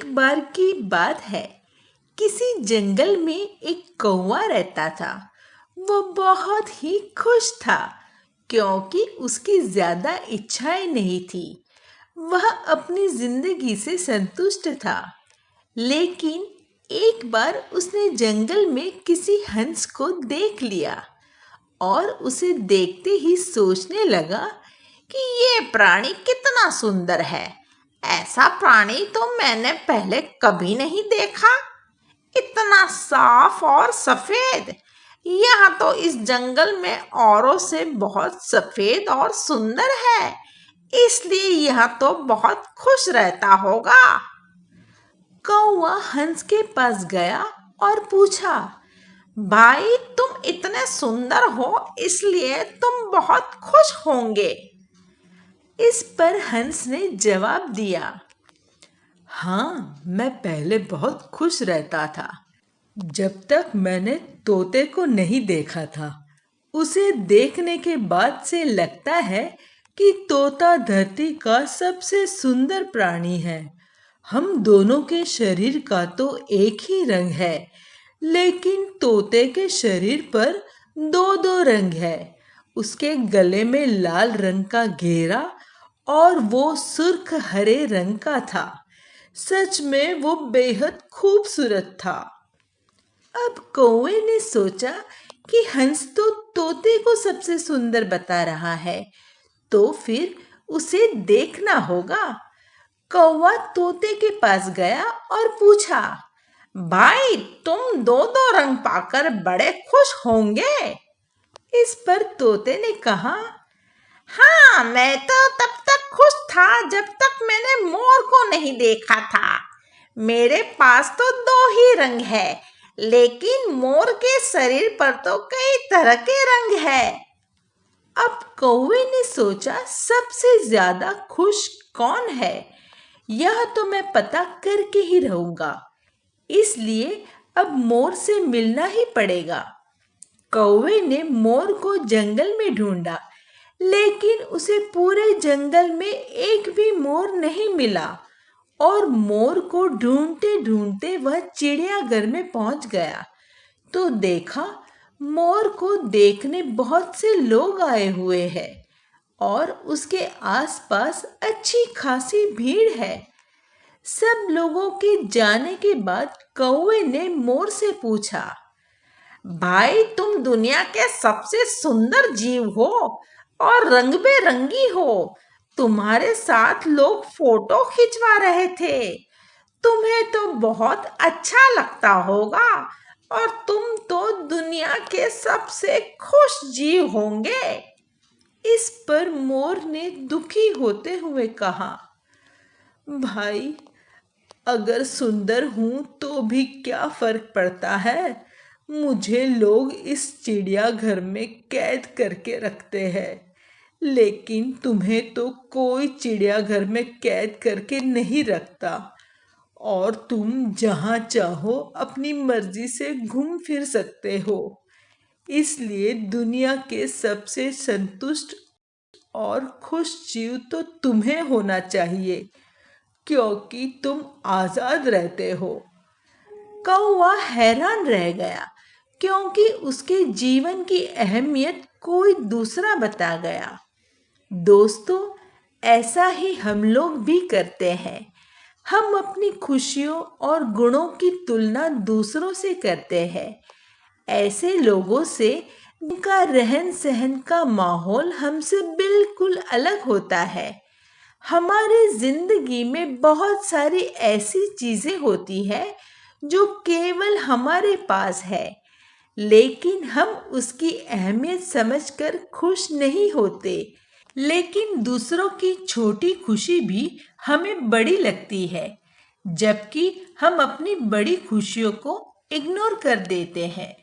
एक बार की बात है। किसी जंगल में एक कौवा रहता था। वो बहुत ही खुश था क्योंकि उसकी ज्यादा इच्छाएं नहीं थी। वह अपनी जिंदगी से संतुष्ट था। लेकिन एक बार उसने जंगल में किसी हंस को देख लिया और उसे देखते ही सोचने लगा कि ये प्राणी कितना सुंदर है। ऐसा प्राणी तो मैंने पहले कभी नहीं देखा। इतना साफ और सफेद। यह तो इस जंगल में औरों से बहुत सफेद और सुंदर है, इसलिए यह तो बहुत खुश रहता होगा। कौवा हंस के पास गया और पूछा, भाई तुम इतने सुंदर हो इसलिए तुम बहुत खुश होंगे। इस पर हंस ने जवाब दिया, हाँ, मैं पहले बहुत खुश रहता था जब तक मैंने तोते को नहीं देखा था। उसे देखने के बाद से लगता है कि तोता धरती का सबसे सुंदर प्राणी है। हम दोनों के शरीर का तो एक ही रंग है, लेकिन तोते के शरीर पर दो दो रंग है। उसके गले में लाल रंग का घेरा और वो सुर्ख हरे रंग का था। सच में वो बेहद खूबसूरत था। अब कौवे ने सोचा कि हंस तो तोते को सबसे सुंदर बता रहा है, तो फिर उसे देखना होगा। कौवा तोते के पास गया और पूछा, भाई तुम दो दो रंग पाकर बड़े खुश होंगे। इस पर तोते ने कहा, हाँ, मैं तो तब तक खुश था जब तक मैंने मोर को नहीं देखा था। मेरे पास तो दो ही रंग है, लेकिन मोर के शरीर पर तो कई तरह के रंग है। अब कौवे ने सोचा, सबसे ज्यादा खुश कौन है, यह तो मैं पता करके ही रहूंगा। इसलिए अब मोर से मिलना ही पड़ेगा। कौवे ने मोर को जंगल में ढूंढा, लेकिन उसे पूरे जंगल में एक भी मोर नहीं मिला और मोर को ढूंढते ढूंढते वह चिड़ियाघर में पहुंच गया तो देखा, मोर को देखने बहुत से लोग आए हुए हैं और उसके आसपास अच्छी खासी भीड़ है। सब लोगों के जाने के बाद कौवे ने मोर से पूछा, भाई तुम दुनिया के सबसे सुंदर जीव हो और रंग बेरंगी हो। तुम्हारे साथ लोग फोटो खिंचवा रहे थे। तुम्हें तो बहुत अच्छा लगता होगा और तुम तो दुनिया के सबसे खुश जीव होंगे। इस पर मोर ने दुखी होते हुए कहा, भाई अगर सुंदर हूं तो भी क्या फर्क पड़ता है। मुझे लोग इस चिड़ियाघर में कैद करके रखते हैं, लेकिन तुम्हें तो कोई चिड़ियाघर में कैद करके नहीं रखता और तुम जहाँ चाहो अपनी मर्जी से घूम फिर सकते हो। इसलिए दुनिया के सबसे संतुष्ट और खुश जीव तो तुम्हें होना चाहिए, क्योंकि तुम आजाद रहते हो। कौवा हैरान रह गया क्योंकि उसके जीवन की अहमियत कोई दूसरा बता गया। दोस्तों, ऐसा ही हम लोग भी करते हैं। हम अपनी खुशियों और गुणों की तुलना दूसरों से करते हैं। ऐसे लोगों से उनका रहन सहन का माहौल हमसे बिल्कुल अलग होता है। हमारी जिंदगी में बहुत सारी ऐसी चीजें होती है जो केवल हमारे पास है, लेकिन हम उसकी अहमियत समझकर खुश नहीं होते। लेकिन दूसरों की छोटी खुशी भी हमें बड़ी लगती है, जबकि हम अपनी बड़ी खुशियों को इग्नोर कर देते हैं।